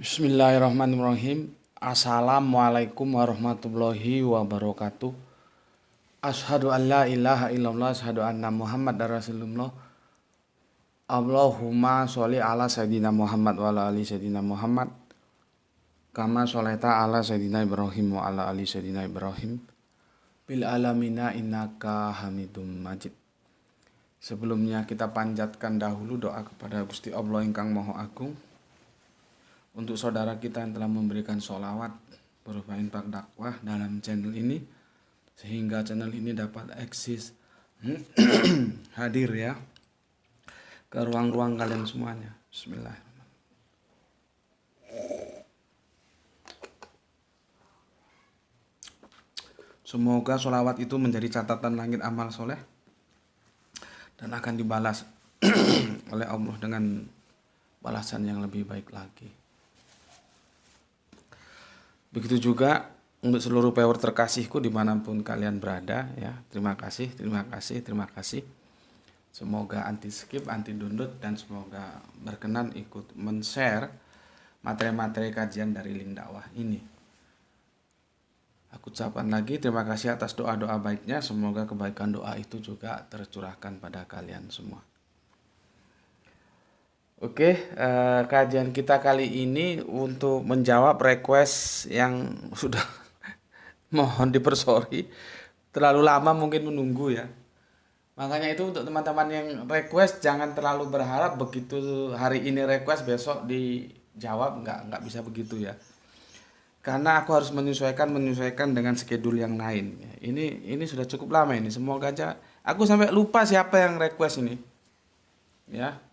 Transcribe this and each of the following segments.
Bismillahirrahmanirrahim. Assalamualaikum warahmatullahi wabarakatuh. Asyhadu an la ilaha illallah, asyhadu anna Muhammad Rasulullah. Allahumma sholli ala sayyidina Muhammad wa ala ali sayyidina Muhammad. Kama sholaita ala sayyidina Ibrahim wa ala ali sayyidina Ibrahim. Bil alamina innaka Hamidum Majid. Sebelumnya kita panjatkan dahulu doa kepada Gusti Allah ingkang Maha Agung. Untuk saudara kita yang telah memberikan sholawat berupa infak dakwah dalam channel ini, sehingga channel ini dapat eksis hadir ya ke ruang-ruang kalian semuanya. Bismillahirrahmanirrahim. Semoga sholawat itu menjadi catatan langit amal soleh dan akan dibalas oleh Allah dengan balasan yang lebih baik lagi. Begitu juga untuk seluruh power terkasihku dimanapun kalian berada ya. Terima kasih, terima kasih, terima kasih. Semoga anti skip, anti download, dan semoga berkenan ikut men-share materi-materi kajian dari link dakwah ini. Aku ucapkan lagi terima kasih atas doa-doa baiknya. Semoga kebaikan doa itu juga tercurahkan pada kalian semua. Oke, kajian kita kali ini untuk menjawab request yang sudah mohon dipersori terlalu lama mungkin menunggu ya. Makanya itu untuk teman-teman yang request jangan terlalu berharap begitu hari ini request besok dijawab, nggak bisa begitu ya. Karena aku harus menyesuaikan dengan schedule yang lain. Ini sudah cukup lama ini. Semoga aja aku sampai lupa siapa yang request ini. Ya.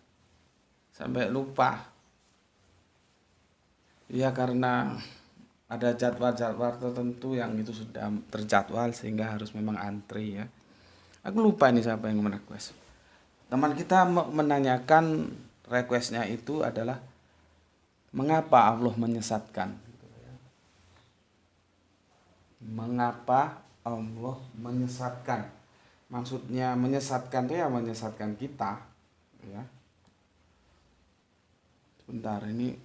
Sampai lupa ya, karena ada jadwal-jadwal tertentu yang itu sudah terjadwal sehingga harus memang antri ya. Aku lupa ini siapa yang merequest. Teman kita menanyakan requestnya itu adalah mengapa Allah menyesatkan. Mengapa Allah menyesatkan? Maksudnya menyesatkan itu ya menyesatkan kita ya. Bentar, ini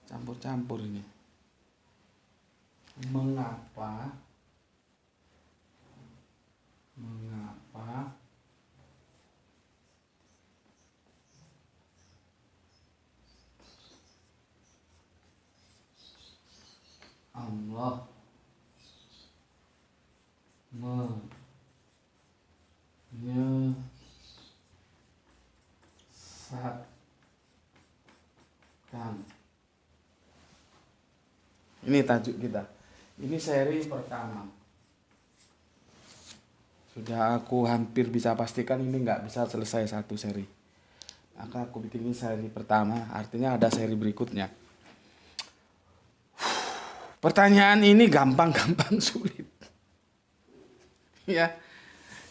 campur-campur ini. Mengapa Allah menyesatkan. Ini tajuk kita. Ini seri pertama. Sudah aku hampir bisa pastikan ini nggak bisa selesai satu seri. Maka aku bikin ini seri pertama. Artinya ada seri berikutnya. Pertanyaan ini gampang-gampang sulit. Ya,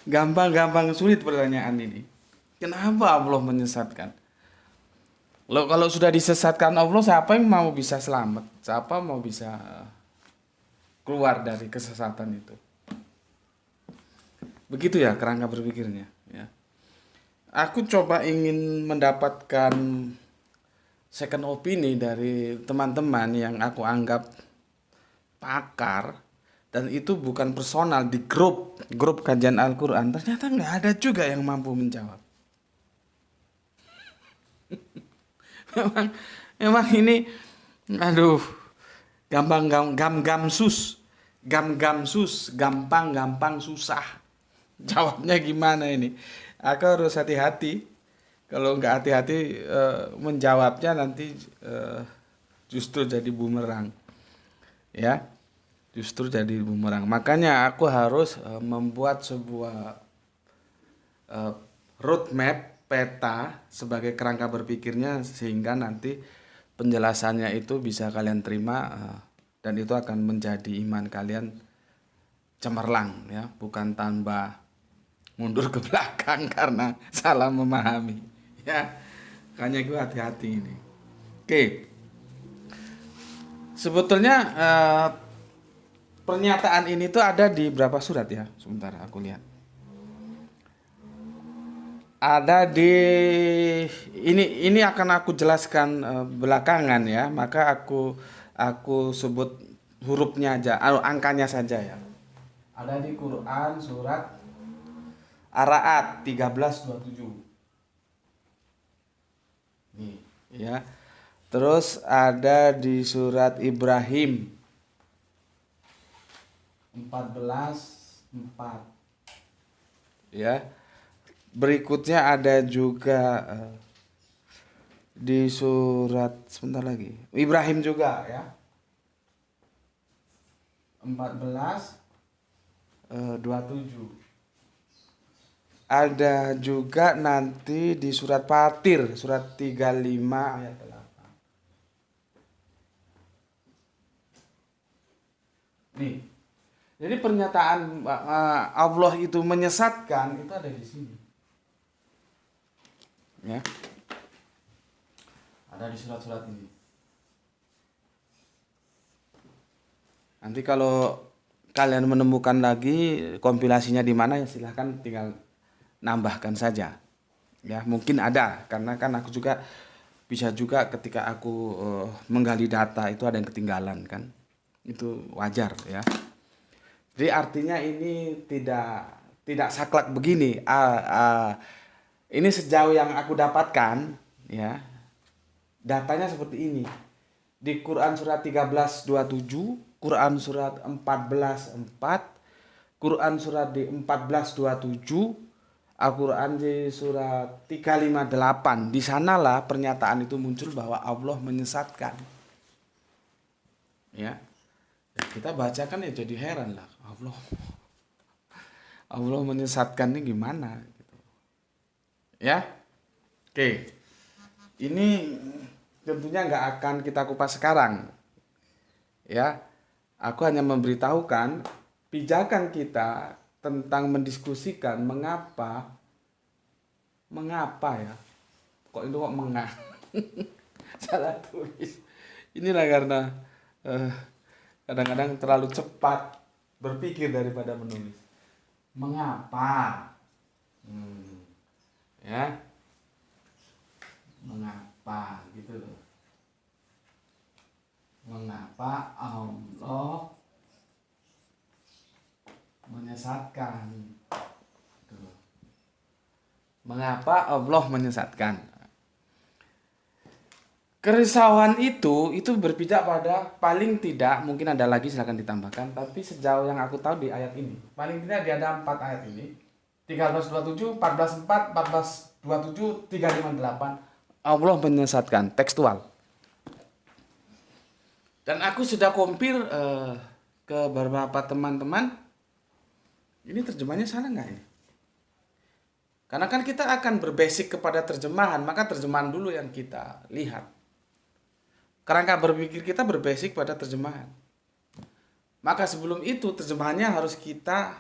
gampang-gampang sulit pertanyaan ini. Kenapa Allah menyesatkan? Kalau sudah disesatkan Allah, siapa yang mau bisa selamat? Siapa mau bisa keluar dari kesesatan itu? Begitu ya kerangka berpikirnya. Ya. Aku coba ingin mendapatkan second opini dari teman-teman yang aku anggap pakar, dan itu bukan personal di grup kajian Al-Quran. Ternyata nggak ada juga yang mampu menjawab. memang ini aduh, gampang susah. Jawabnya gimana ini? Aku harus hati-hati. Kalau nggak hati-hati menjawabnya nanti justru jadi bumerang. Ya, justru jadi bumerang. Makanya aku harus membuat sebuah roadmap, peta sebagai kerangka berpikirnya, sehingga nanti penjelasannya itu bisa kalian terima dan itu akan menjadi iman kalian cemerlang ya, bukan tambah mundur ke belakang karena salah memahami ya. Makanya gue hati-hati ini. Oke. Sebetulnya pernyataan ini tuh ada di berapa surat ya? Sebentar aku lihat. Ada di ini akan aku jelaskan belakangan ya, maka aku sebut hurufnya aja, angkanya saja ya. Ada di Quran surat Ar-Ra'd 13:27. Nih, ya. Terus ada di surat Ibrahim 14:4. Ya. Berikutnya ada juga di surat sebentar lagi. Ibrahim juga ya. 14:27. Ada juga nanti di surat Fatir, surat 35 ayat 8. Nih. Jadi pernyataan Allah itu menyesatkan itu ada di sini. Ya. Ada di surat-surat ini. Nanti kalau kalian menemukan lagi kompilasinya di mana ya silahkan tinggal nambahkan saja. Ya, mungkin ada karena kan aku juga bisa juga ketika aku menggali data itu ada yang ketinggalan kan. Itu wajar ya. Jadi artinya ini tidak saklek begini. Ini sejauh yang aku dapatkan ya. Datanya seperti ini. Di Quran surat 13:27, Quran surat 14:4, Quran surat di 14:27, Al-Quran di surat 358. Di sanalah pernyataan itu muncul bahwa Allah menyesatkan. Ya. Kita bacakan ya jadi heran lah. Allah menyesatkan ini gimana gitu. Ya. Oke. Ini tentunya nggak akan kita kupas sekarang. Ya. Aku hanya memberitahukan pijakan kita tentang mendiskusikan mengapa ya. Kok itu kok salah tulis. Inilah karena kadang-kadang terlalu cepat berpikir daripada menulis. Mengapa? Ya. Mengapa gitu loh. Mengapa Allah menyesatkan? Gitu loh. Mengapa Allah menyesatkan? Kerisauan itu berpijak pada paling tidak, mungkin ada lagi silakan ditambahkan, tapi sejauh yang aku tahu di ayat ini paling tidak ada 4 ayat ini, 13:27, 14:4, 14:27, 358 Allah menyesatkan tekstual. Dan aku sudah kompil ke beberapa teman-teman, ini terjemahnya salah nggak ini? Karena kan kita akan berbasic kepada terjemahan, maka terjemahan dulu yang kita lihat. Kerangka berpikir kita berbasic pada terjemahan. Maka sebelum itu terjemahannya harus kita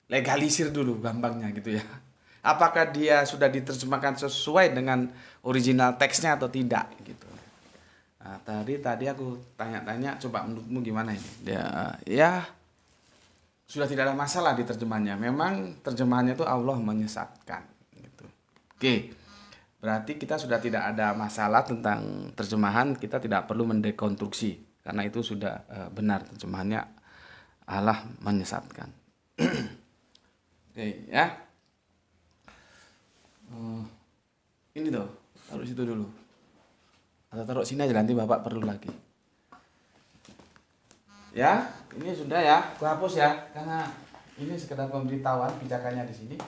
legalisir dulu gampangnya gitu ya. Apakah dia sudah diterjemahkan sesuai dengan original teksnya atau tidak gitu. Nah, tadi aku tanya-tanya, coba menurutmu gimana ini? Ya sudah tidak ada masalah di terjemahannya. Memang terjemahannya itu Allah menyesatkan gitu. Oke. Berarti kita sudah tidak ada masalah tentang terjemahan, kita tidak perlu mendekonstruksi karena itu sudah benar terjemahannya Allah menyesatkan. Oke ya. Ini tuh, taruh situ dulu. Atau taruh sini aja nanti Bapak perlu lagi. Ya, ini sudah ya, aku hapus ya karena ini sekedar pemberitahuan pijakannya di sini.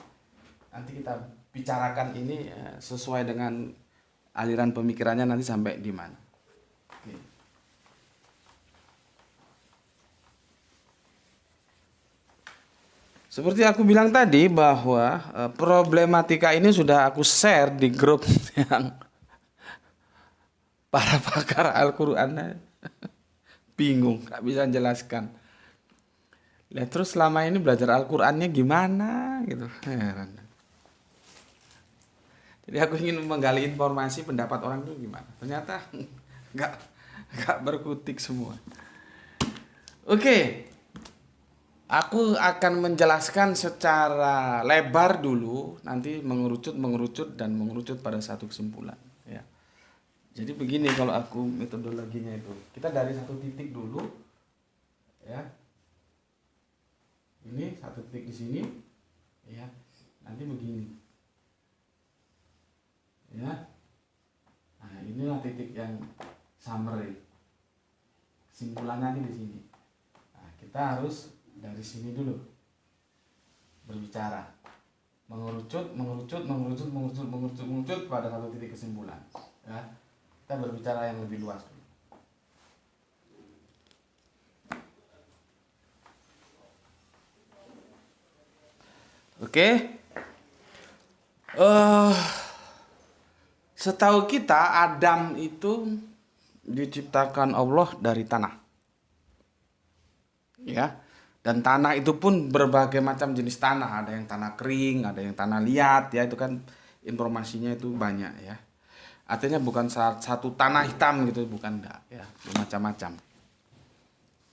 Nanti kita bicarakan ini sesuai dengan aliran pemikirannya nanti sampai di mana. Oke. Seperti aku bilang tadi bahwa problematika ini sudah aku share di grup yang para pakar Al-Quran bingung, gak bisa jelaskan. Lihat terus selama ini belajar Al-Qurannya gimana gitu. Heran. Jadi aku ingin menggali informasi pendapat orang itu gimana. Ternyata nggak berkutik semua. Oke. Aku akan menjelaskan secara lebar dulu, nanti mengerucut dan mengerucut pada satu kesimpulan. Ya. Jadi begini kalau aku metodologinya itu, kita dari satu titik dulu, ya. Ini satu titik di sini, ya. Nanti begini, ya. Nah inilah titik yang summary, kesimpulannya nanti di sini. Nah, kita harus dari sini dulu berbicara, mengerucut pada satu titik kesimpulan, ya. Kita berbicara yang lebih luas dulu. Oke. Setahu kita Adam itu diciptakan Allah dari tanah, ya. Dan tanah itu pun berbagai macam jenis tanah, ada yang tanah kering, ada yang tanah liat, ya. Itu kan informasinya itu banyak, ya. Artinya bukan satu tanah hitam gitu, bukan, enggak, ya. Macam-macam.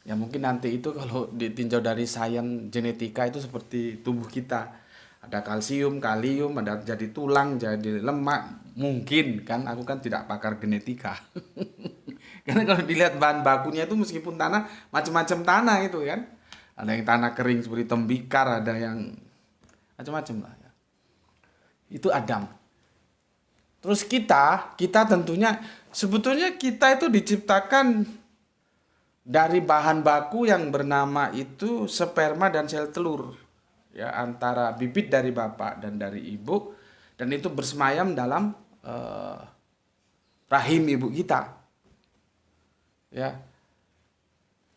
Ya mungkin nanti itu kalau ditinjau dari sains genetika itu seperti tubuh kita. Ada kalsium, kalium, ada jadi tulang, jadi lemak, mungkin kan, aku kan tidak pakar genetika. Karena kalau dilihat bahan bakunya itu meskipun tanah, macam-macam tanah itu kan. Ada yang tanah kering seperti tembikar, ada yang macam-macam lah, ya. Itu Adam. Terus kita tentunya sebetulnya kita itu diciptakan dari bahan baku yang bernama itu sperma dan sel telur, ya, antara bibit dari bapak dan dari ibu, dan itu bersemayam dalam rahim ibu kita, ya.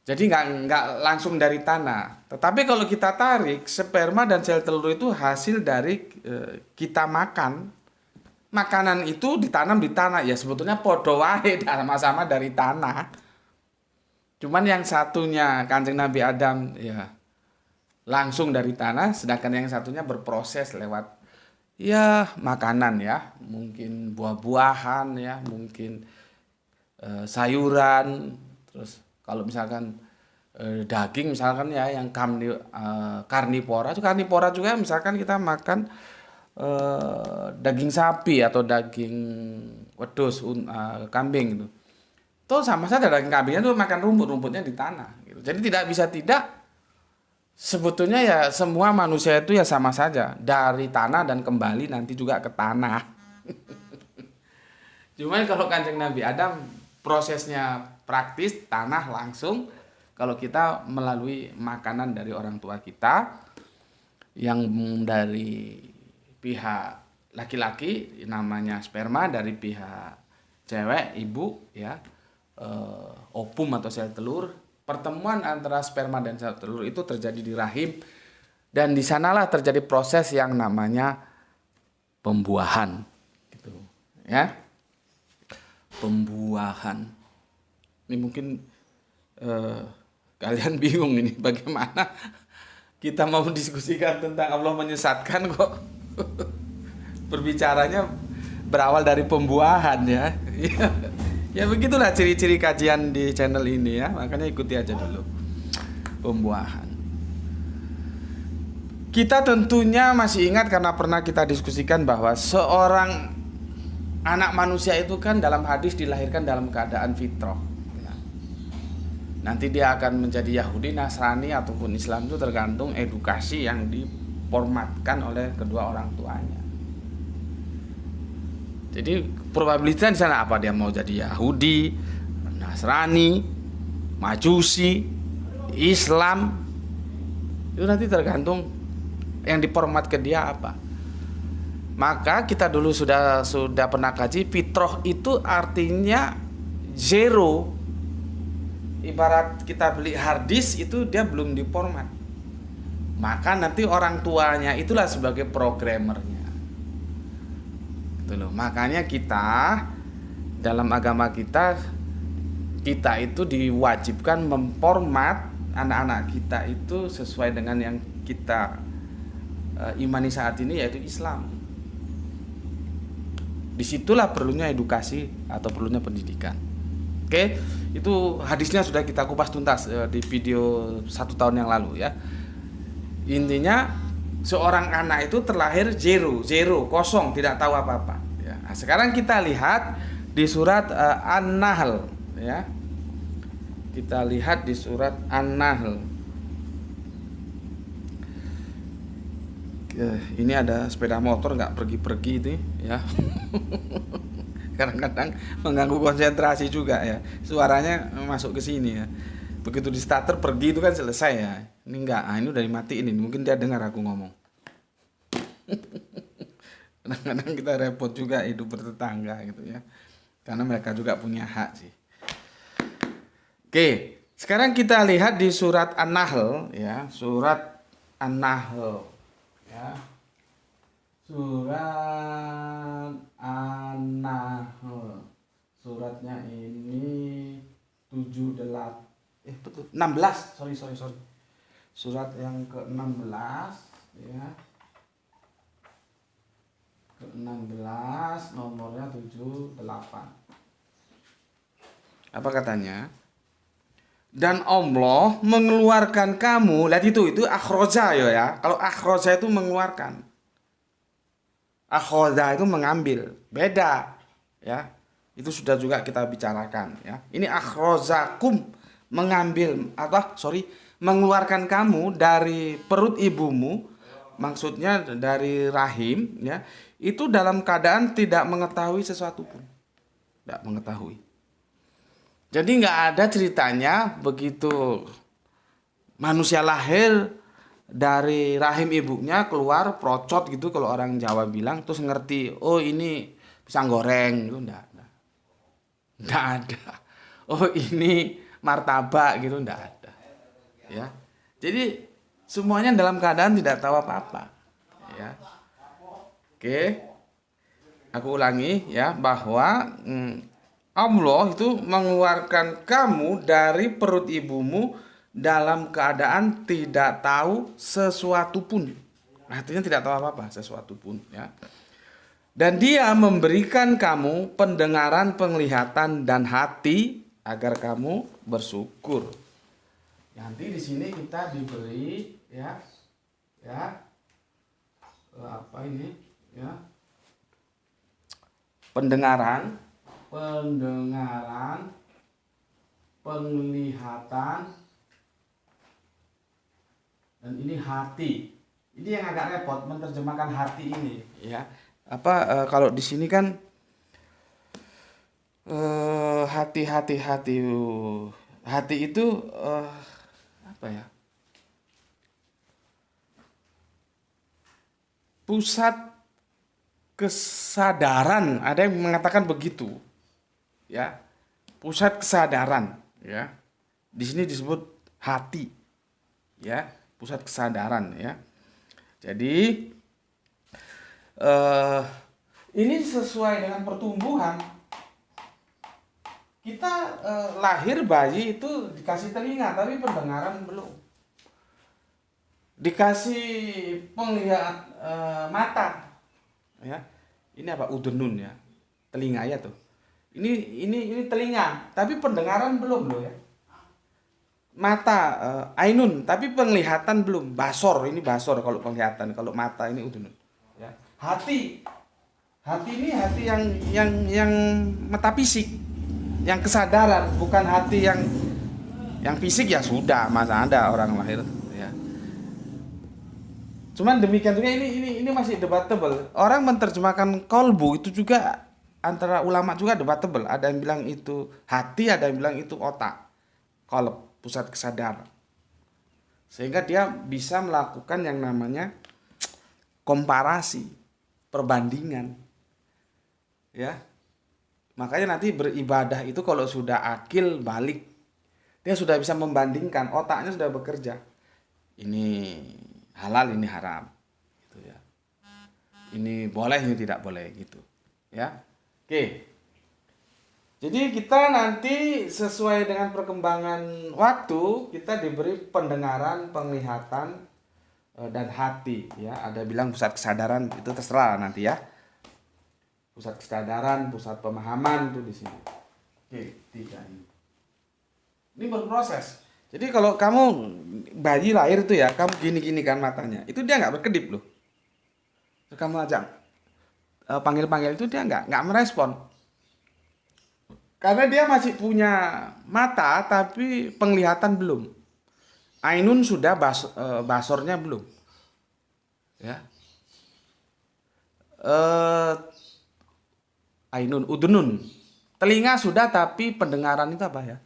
Jadi nggak langsung dari tanah. Tetapi kalau kita tarik, sperma dan sel telur itu hasil dari kita makan. Makanan itu ditanam di tanah. Ya sebetulnya podo wae, sama-sama dari tanah. Cuman yang satunya Kanjeng Nabi Adam ya langsung dari tanah, sedangkan yang satunya berproses lewat ya makanan, ya. Mungkin buah-buahan, ya, mungkin sayuran, terus kalau misalkan daging misalkan, ya, yang karnivora juga, misalkan kita makan daging sapi atau daging wedus, kambing gitu. Itu sama saja, daging kambingnya tuh makan rumputnya di tanah gitu. Jadi tidak bisa tidak, sebetulnya ya semua manusia itu ya sama saja, dari tanah dan kembali nanti juga ke tanah. Cuman kalau Kanjeng Nabi Adam prosesnya praktis, tanah langsung. Kalau kita melalui makanan dari orang tua kita yang dari pihak laki-laki namanya sperma, dari pihak cewek ibu, ya, ovum atau sel telur. Pertemuan antara sperma dan sel telur itu terjadi di rahim, dan di sanalah terjadi proses yang namanya pembuahan, gitu, ya. Pembuahan. Ini mungkin kalian bingung ini bagaimana kita mau mendiskusikan tentang Allah menyesatkan kok berbicaranya berawal dari pembuahan, ya. Ya begitulah ciri-ciri kajian di channel ini, ya. Makanya ikuti aja dulu. Pembuahan. Kita tentunya masih ingat karena pernah kita diskusikan bahwa seorang anak manusia itu kan dalam hadis dilahirkan dalam keadaan fitrah. Nanti dia akan menjadi Yahudi, Nasrani ataupun Islam itu tergantung edukasi yang diformatkan oleh kedua orang tuanya. Jadi probabilitasnya di sana apa, dia mau jadi Yahudi, Nasrani, Majusi, Islam, itu nanti tergantung yang diformat ke dia apa. Maka kita dulu sudah pernah kaji, fitrah itu artinya zero. Ibarat kita beli hard disk itu dia belum diformat, maka nanti orang tuanya itulah sebagai programmernya, gitu loh. Makanya kita dalam agama kita itu diwajibkan memformat anak-anak kita itu sesuai dengan yang kita imani saat ini, yaitu Islam. Disitulah perlunya edukasi atau perlunya pendidikan. Oke, itu hadisnya sudah kita kupas tuntas di video 1 tahun yang lalu, ya. Intinya seorang anak itu terlahir zero, kosong, tidak tahu apa-apa. Ya. Nah, sekarang kita lihat di surat An-Nahl. Ya. Kita lihat di surat An-Nahl. Ini ada sepeda motor nggak pergi-pergi itu ya. Kadang-kadang mengganggu konsentrasi juga ya. Suaranya masuk ke sini ya. Begitu di starter pergi itu kan selesai ya. Ini enggak, ini udah dimatiin ini. Mungkin dia dengar aku ngomong. Kadang-kadang kita repot juga hidup bertetangga gitu ya. Karena mereka juga punya hak sih. Oke, sekarang kita lihat di surat An-Nahl ya, surat An-Nahl ya. Surat An-Nahl. Suratnya ini 16. Sorry. Surat yang ke-16 ya. Ke-16 nomornya 78. Apa katanya? Dan Allah mengeluarkan kamu, lihat itu akhroja ya. Kalau akhroja itu mengeluarkan. Akhoda itu mengambil, beda ya. Itu sudah juga kita bicarakan ya. Ini akhrozakum, mengeluarkan kamu dari perut ibumu, maksudnya dari rahim ya. Itu dalam keadaan tidak mengetahui sesuatu pun. Tidak mengetahui. Jadi nggak ada ceritanya begitu manusia lahir dari rahim ibunya keluar procot gitu kalau orang Jawa bilang, terus ngerti oh ini pisang goreng gitu, enggak ada. Oh ini martabak gitu, enggak ada ya. Jadi semuanya dalam keadaan tidak tahu apa-apa ya. Oke, aku ulangi ya, bahwa Allah itu mengeluarkan kamu dari perut ibumu dalam keadaan tidak tahu sesuatu pun. Artinya tidak tahu apa-apa, sesuatu pun ya. Dan Dia memberikan kamu pendengaran, penglihatan dan hati agar kamu bersyukur. Nanti di sini kita diberi apa ini ya? Pendengaran, penglihatan, dan ini hati. Ini yang agak repot menerjemahkan hati ini ya. Kalau di sini kan hati itu apa ya? Pusat kesadaran, ada yang mengatakan begitu. Ya. Pusat kesadaran ya. Di sini disebut hati. Ya, pusat kesadaran ya. Jadi ini sesuai dengan pertumbuhan. Kita lahir bayi itu dikasih telinga tapi pendengaran belum. Dikasih penglihatan mata. Ya. Ini apa? Udunun ya. Telinga ya tuh. Ini telinga, tapi pendengaran belum loh ya. Mata ainun, tapi penglihatan belum. Basor, ini basor kalau penglihatan, kalau mata ini udunun. Ya. Hati ini hati yang metafisik, yang kesadaran, bukan hati yang fisik ya sudah, masa ada orang lahir ya. Cuman demikian juga ini masih debatable. Orang menerjemahkan kolbu itu juga antara ulama juga debatable. Ada yang bilang itu hati, ada yang bilang itu otak. Kolb, pusat kesadaran. Sehingga dia bisa melakukan yang namanya komparasi, perbandingan. Ya. Makanya nanti beribadah itu kalau sudah akil balik, dia sudah bisa membandingkan, otaknya sudah bekerja. Ini halal, ini haram gitu ya. Ini boleh, ini tidak boleh gitu. Ya. Oke. Jadi kita nanti sesuai dengan perkembangan waktu kita diberi pendengaran, penglihatan dan hati ya. Ada bilang pusat kesadaran, itu terserah nanti ya. Pusat kesadaran, pusat pemahaman itu di sini. Oke, 3 ini. Ini berproses. Jadi kalau kamu bayi lahir tuh ya, kamu gini-gini kan matanya, itu dia nggak berkedip loh. Terus kamu ajak panggil-panggil itu dia nggak merespon. Karena dia masih punya mata tapi penglihatan belum. Ainun sudah, basornya belum. Ya. Eh, Ainun, udunun. Telinga sudah tapi pendengaran itu apa ya?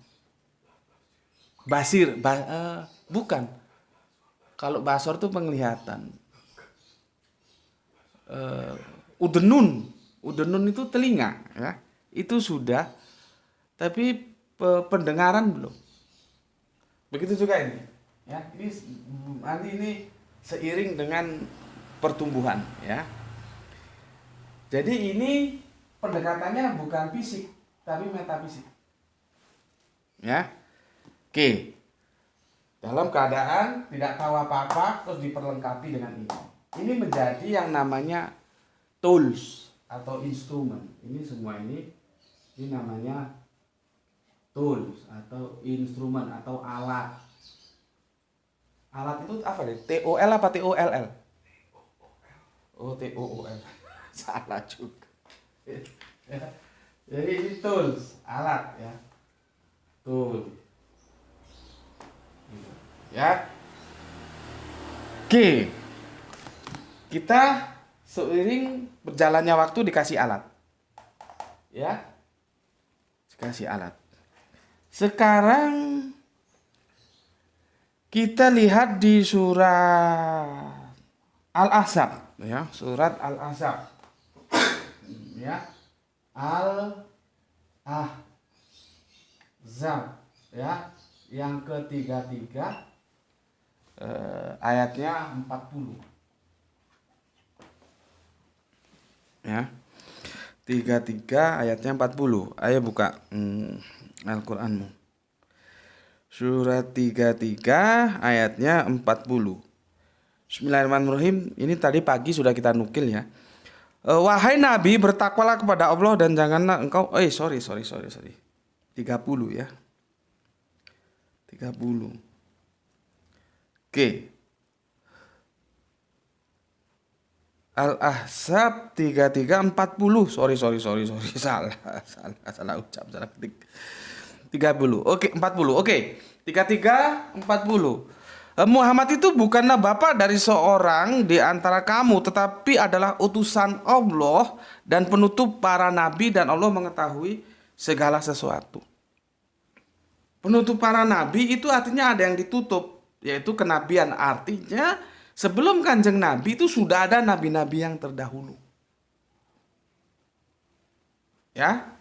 Basir, bukan. Kalau basor itu penglihatan. Eh, Udunun, udunun itu telinga, ya. Itu sudah, tapi pendengaran belum. Begitu juga ini. Ya, ini nanti ini seiring dengan pertumbuhan, ya. Jadi ini pendekatannya bukan fisik, tapi metafisik. Ya. Oke. Dalam keadaan tidak tahu apa-apa terus diperlengkapi dengan ini. Ini menjadi yang namanya tools atau instrumen. Ini semua ini namanya tools atau instrumen atau alat. Alat itu apa deh? TOL apa TOLL? Oh, TOOL. Salah juga. Jadi ini tools, alat ya. Tool. Ya. Oke. Kita seiring berjalannya waktu dikasih alat. Ya. Dikasih alat. Sekarang kita lihat di surat Al-Ahzab, ya, surat Al-Ahzab. Ya. Al-Ahzab, ya, yang ketiga ayatnya 40. Ya. 33 ayatnya 40. Ayo buka Al-Qur'anmu. Surat 33 ayatnya 40. Bismillahirrahmanirrahim. Ini tadi pagi sudah kita nukil ya. Wahai Nabi, bertakwalah kepada Allah dan janganlah engkau sorry. 30 ya. 30. Oke. Al-Ahzab 33 40. Sorry. Salah ucap, salah ketik. 30. Oke, 40. Oke. 33 40. Muhammad itu bukanlah bapak dari seorang di antara kamu, tetapi adalah utusan Allah dan penutup para nabi, dan Allah mengetahui segala sesuatu. Penutup para nabi itu artinya ada yang ditutup, yaitu kenabian. Artinya sebelum Kanjeng Nabi itu sudah ada nabi-nabi yang terdahulu. Ya?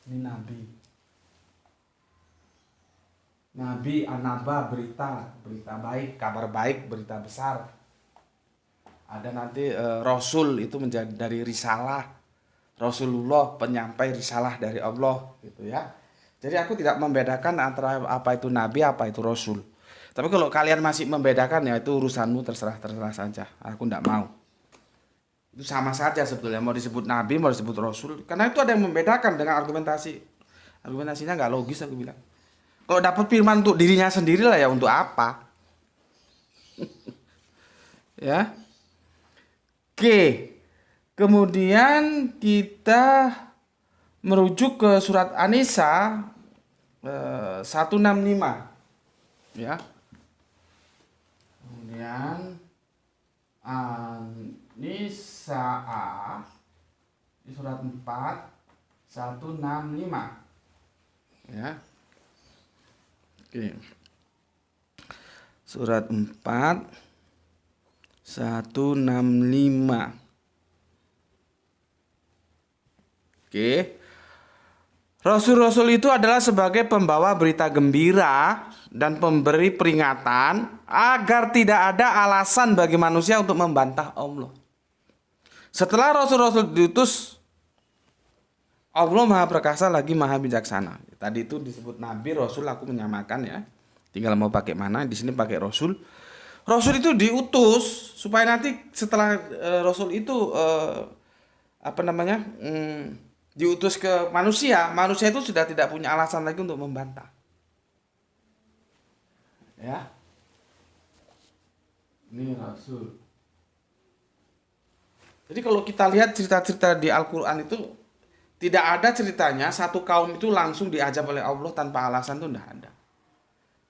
Ini nabi. Nabi, anaba, berita baik, kabar baik, berita besar. Ada nanti Rasul itu menjadi dari risalah. Rasulullah, penyampai risalah dari Allah, gitu ya. Jadi aku tidak membedakan antara apa itu nabi, apa itu rasul. Tapi kalau kalian masih membedakan, ya itu urusanmu, terserah saja. Aku tidak mau. Itu sama saja sebetulnya, mau disebut nabi, mau disebut rasul. Karena itu ada yang membedakan dengan argumentasi. Argumentasinya nggak logis, aku bilang. Kalau dapat firman untuk dirinya sendiri lah, ya untuk apa? Ya. Oke. Kemudian kita merujuk ke surat An-Nisa 165. Ya. Kemudian An-Nisa di surat 4 165. Ya. Oke. Surat 4 165. Oke. Rasul-rasul itu adalah sebagai pembawa berita gembira dan pemberi peringatan agar tidak ada alasan bagi manusia untuk membantah Allah. Setelah rasul-rasul diutus, Allah Maha Perkasa lagi Maha Bijaksana. Tadi itu disebut nabi, rasul, aku menyamakan ya. Tinggal mau pakai mana, di sini pakai rasul. Rasul itu diutus supaya nanti setelah rasul itu diutus ke manusia, manusia itu sudah tidak punya alasan lagi untuk membantah. Ya. Ini rasul. Jadi kalau kita lihat cerita-cerita di Al-Qur'an itu tidak ada ceritanya satu kaum itu langsung diajab oleh Allah tanpa alasan, itu tidak ada.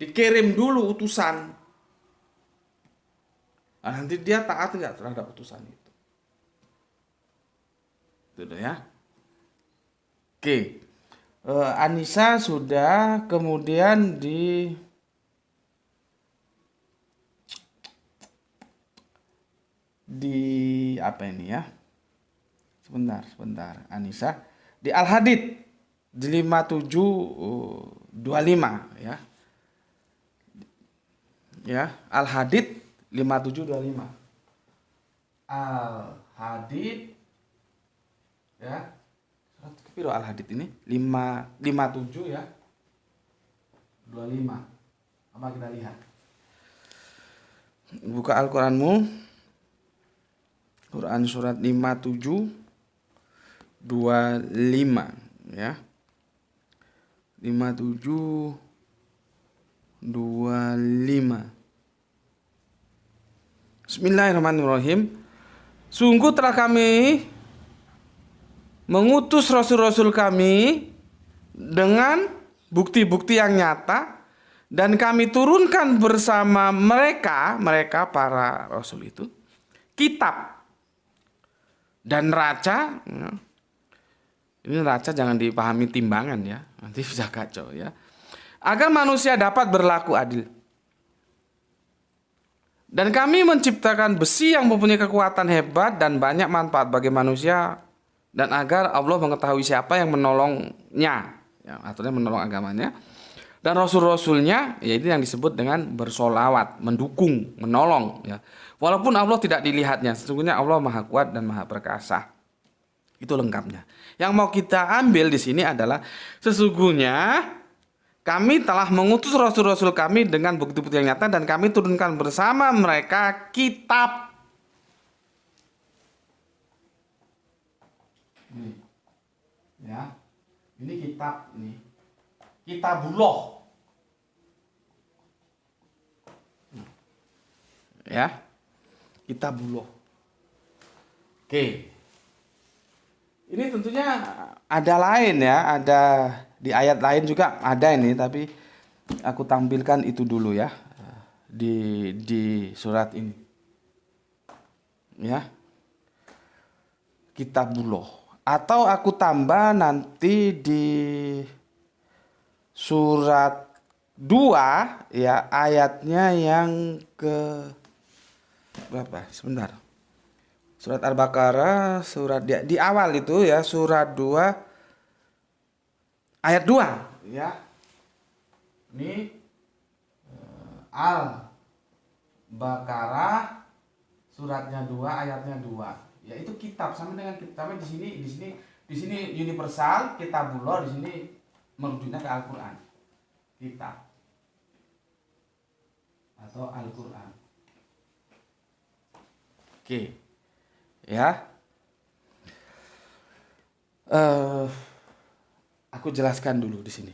Dikirim dulu utusan. Nah, nanti dia taat nggak terhadap utusan itu. Itu ya. Oke. Anissa sudah, kemudian di apa ini ya? Sebentar. Anissa di Al-Hadid di 5725 ya. Ya, Al-Hadid 5725. Al-Hadid ya. Surat kepiro Al-Hadid ini? 57 ya. 25. Apa kita lihat? Buka Al-Qur'anmu. Quran surat 57 25 ya. 57 25. Bismillahirrahmanirrahim. Sungguh telah kami mengutus rasul-rasul kami dengan bukti-bukti yang nyata, dan kami turunkan bersama mereka para rasul itu kitab dan raca. Ini raca jangan dipahami timbangan ya, nanti bisa kacau ya. Agar manusia dapat berlaku adil. Dan kami menciptakan besi yang mempunyai kekuatan hebat dan banyak manfaat bagi manusia, dan agar Allah mengetahui siapa yang menolongnya, ya, artinya menolong agamanya. Dan rasul-rasulnya, yaitu yang disebut dengan bersolawat, mendukung, menolong ya. Walaupun Allah tidak dilihatnya, sesungguhnya Allah Maha Kuat dan Maha Perkasa. Itu lengkapnya. Yang mau kita ambil di sini adalah sesungguhnya kami telah mengutus rasul-rasul kami dengan bukti-bukti yang nyata, dan kami turunkan bersama mereka kitab. Ini, ya, ini kitab ini. Kitabullah. Ya. Kitabullah. Oke. Ini tentunya ada lain ya, ada di ayat lain juga ada ini, tapi aku tampilkan itu dulu ya di surat ini. Ya. Kitabullah. Atau aku tambah nanti di surat 2 ya, ayatnya yang ke berapa? Sebentar. Surat Al-Baqarah, surat di awal itu ya, surat 2 ayat 2 ya. Ini Al-Baqarah suratnya 2 ayatnya 2. Ya itu kitab, sama dengan kitabnya di sini universal, kitabullah, di sini merujuknya ke Al-Qur'an. Kitab atau Al-Qur'an. Oke. Ya. Aku jelaskan dulu di sini.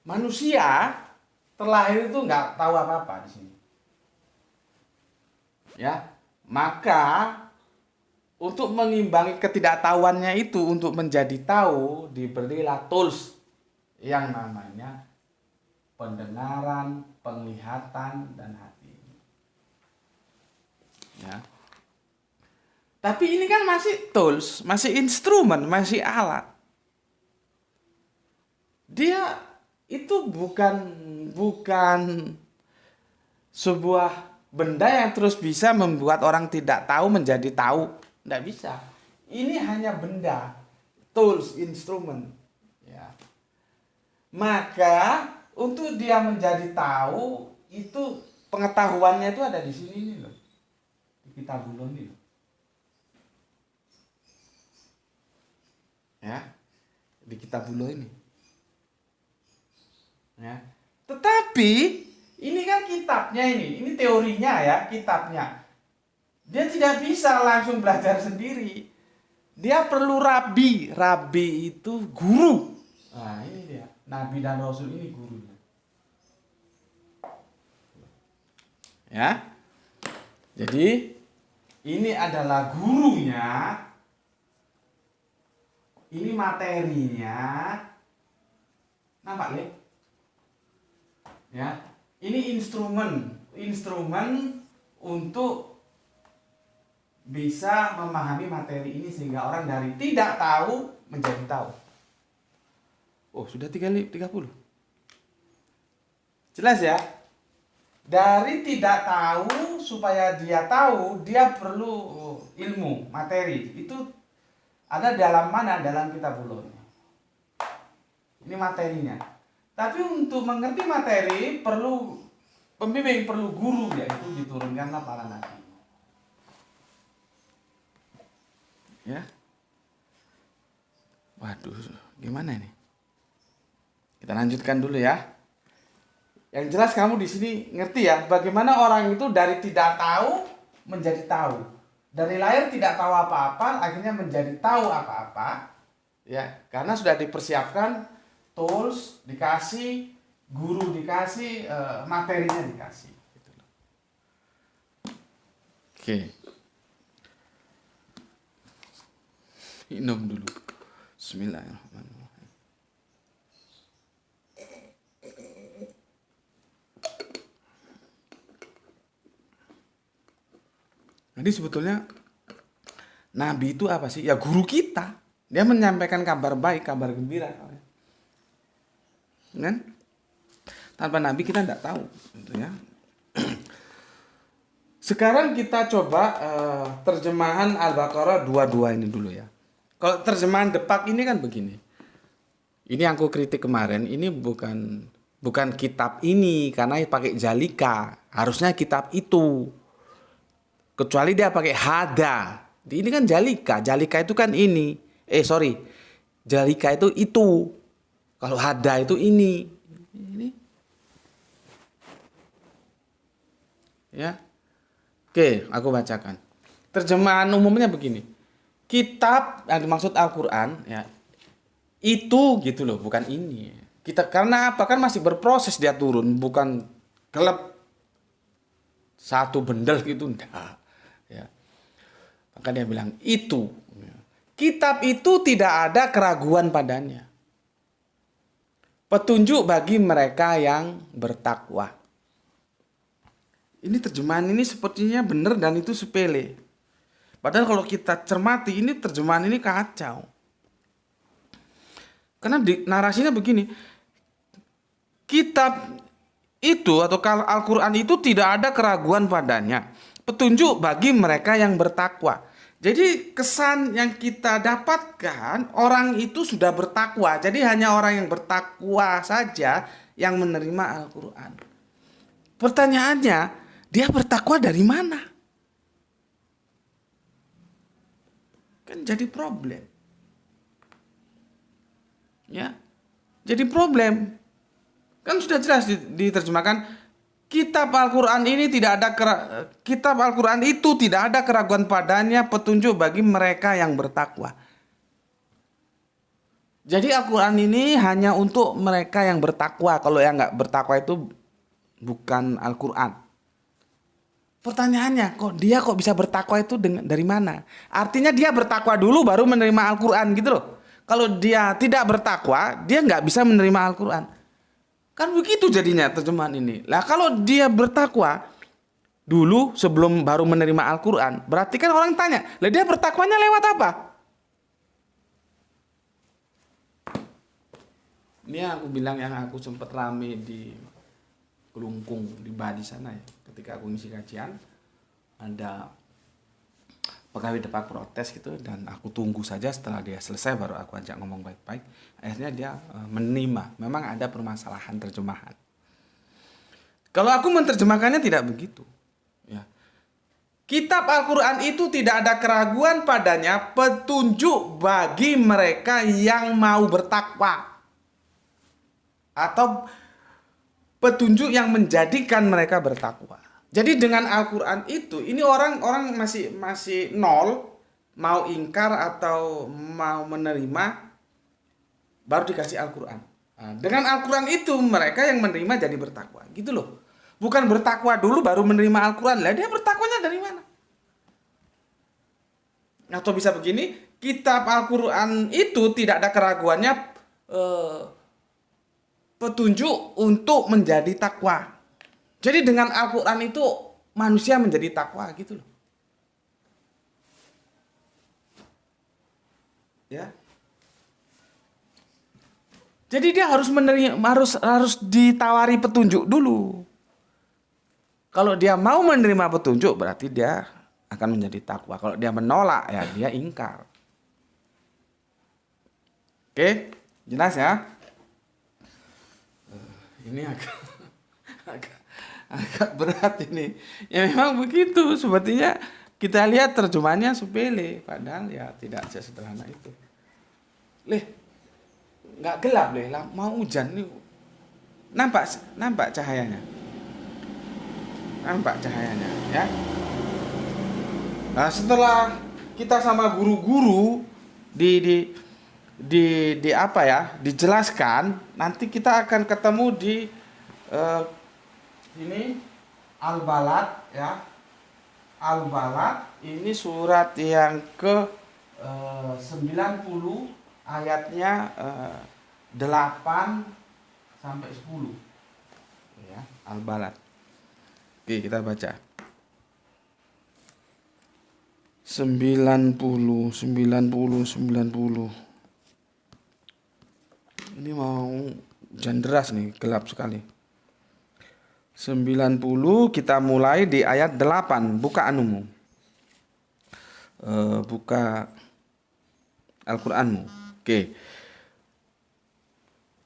Manusia terlahir itu nggak tahu apa-apa di sini. Ya, maka untuk mengimbangi ketidaktahuannya itu, untuk menjadi tahu, diberilah tools yang namanya pendengaran, penglihatan, dan hati. Ya. Tapi ini kan masih tools, masih instrumen, masih alat. Dia itu bukan sebuah benda yang terus bisa membuat orang tidak tahu menjadi tahu. Tidak bisa. Ini hanya benda, tools, instrumen. Ya. Maka untuk dia menjadi tahu, itu pengetahuannya itu ada di sini nih loh. Di Kitabullah ini loh. Ya. Di Kitabullah ini. Ya. Tetapi ini kan kitabnya ini teorinya ya, kitabnya. Dia tidak bisa langsung belajar sendiri. Dia perlu rabi. Rabi itu guru. Nah, ini dia. Nabi dan Rasul ini gurunya. Ya. Jadi ini adalah gurunya. Ini materinya. Nampak ya? Ya. Ini instrumen untuk bisa memahami materi ini sehingga orang dari tidak tahu menjadi tahu. Oh, sudah 30. Jelas ya? Dari tidak tahu supaya dia tahu, dia perlu ilmu, materi. Itu ada dalam mana? Dalam kitabullah. Ini materinya. Tapi untuk mengerti materi perlu pembimbing, perlu guru, yaitu diturunkanlah para nabi. Ya. Waduh, gimana ini? Kita lanjutkan dulu ya. Yang jelas kamu di sini ngerti ya, bagaimana orang itu dari tidak tahu menjadi tahu. Dari lahir tidak tahu apa-apa, akhirnya menjadi tahu apa-apa. Ya, karena sudah dipersiapkan tools, dikasih guru, dikasih materinya dikasih. Gitu loh. Oke. Minum dulu. Bismillahirrahmanirrahim. Jadi sebetulnya Nabi itu apa sih? Ya guru kita. Dia menyampaikan kabar baik, kabar gembira. Kan? Tanpa Nabi kita tidak tahu. Gitu ya. Sekarang kita coba terjemahan Al-Baqarah 22 ini dulu ya. Kalau terjemahan Depak ini kan begini. Ini yang aku kritik kemarin. Ini bukan kitab ini karena pakai jalika. Harusnya kitab itu. Kecuali dia pakai hada. Ini kan jalika. Jalika itu kan ini. Jalika itu. Kalau hada itu ini. Ini. Ya. Oke, aku bacakan. Terjemahan umumnya begini. Kitab yang dimaksud Al-Qur'an ya. Itu gitu loh, bukan ini. Kita karena apa? Kan masih berproses dia turun, bukan kelep satu bendel gitu enggak. Ya. Maka dia bilang itu. Kitab itu tidak ada keraguan padanya. Petunjuk bagi mereka yang bertakwa. Ini terjemahan ini sepertinya benar dan itu sepele. Padahal kalau kita cermati ini terjemahan ini kacau. Karena narasinya begini. Kitab itu atau Al-Quran itu tidak ada keraguan padanya. Petunjuk bagi mereka yang bertakwa. Jadi kesan yang kita dapatkan orang itu sudah bertakwa. Jadi hanya orang yang bertakwa saja yang menerima Al-Quran. Pertanyaannya, dia bertakwa dari mana? Kan jadi problem. Ya. Jadi problem. Kan sudah jelas diterjemahkan Kitab Al-Quran ini Kitab Al-Quran itu tidak ada keraguan padanya, petunjuk bagi mereka yang bertakwa. Jadi Al-Quran ini hanya untuk mereka yang bertakwa. Kalau yang nggak bertakwa itu bukan Al-Quran. Pertanyaannya, dia bisa bertakwa itu dari mana? Artinya dia bertakwa dulu baru menerima Al-Quran gitu loh. Kalau dia tidak bertakwa, dia nggak bisa menerima Al-Quran. Kan begitu jadinya terjemahan ini. Lah kalau dia bertakwa dulu sebelum baru menerima Al-Quran, berarti kan orang tanya, lah dia bertakwanya lewat apa? Ini yang aku bilang yang aku sempat rame di Kelungkung di Bali sana ya. Ketika aku ngisi kajian, ada pegawai Depak protes gitu dan aku tunggu saja setelah dia selesai baru aku ajak ngomong baik-baik. Akhirnya dia menerima. Memang ada permasalahan terjemahan. Kalau aku menerjemahkannya tidak begitu. Ya. Kitab Al-Quran itu tidak ada keraguan padanya, petunjuk bagi mereka yang mau bertakwa. Atau petunjuk yang menjadikan mereka bertakwa. Jadi dengan Al-Quran itu, ini orang masih nol, mau ingkar atau mau menerima, baru dikasih Al-Quran. Nah, dengan Al-Quran itu mereka yang menerima jadi bertakwa, gitu loh. Bukan bertakwa dulu baru menerima Al-Quran. Lah dia bertakwanya dari mana? Atau bisa begini, kitab Al-Quran itu tidak ada keraguannya, eh, petunjuk untuk menjadi takwa. Jadi dengan Al-Quran itu manusia menjadi takwa, gitu loh. Ya. Jadi dia harus menerima, harus ditawari petunjuk dulu. Kalau dia mau menerima petunjuk berarti dia akan menjadi takwa. Kalau dia menolak ya dia ingkar. Oke, jelas ya? Ini agak, agak berat ini. Ya memang begitu. Sepertinya kita lihat terjemahannya sepele, padahal ya tidak sesederhana itu. Leh, nggak gelap leh, mau hujan nih. Nampak cahayanya. Nampak cahayanya, ya. Nah, setelah kita sama guru-guru di apa ya, dijelaskan, nanti kita akan ketemu di ini Al-Balad, ya. Al-Balad ini surat yang ke 90, ayatnya 8 sampai 10. Ya, Al-Balad. Oke, kita baca. 90. Ini mau hujan deras nih, gelap sekali. 90 kita mulai di ayat 8. Buka anumu. Buka Al-Qur'anmu. Oke.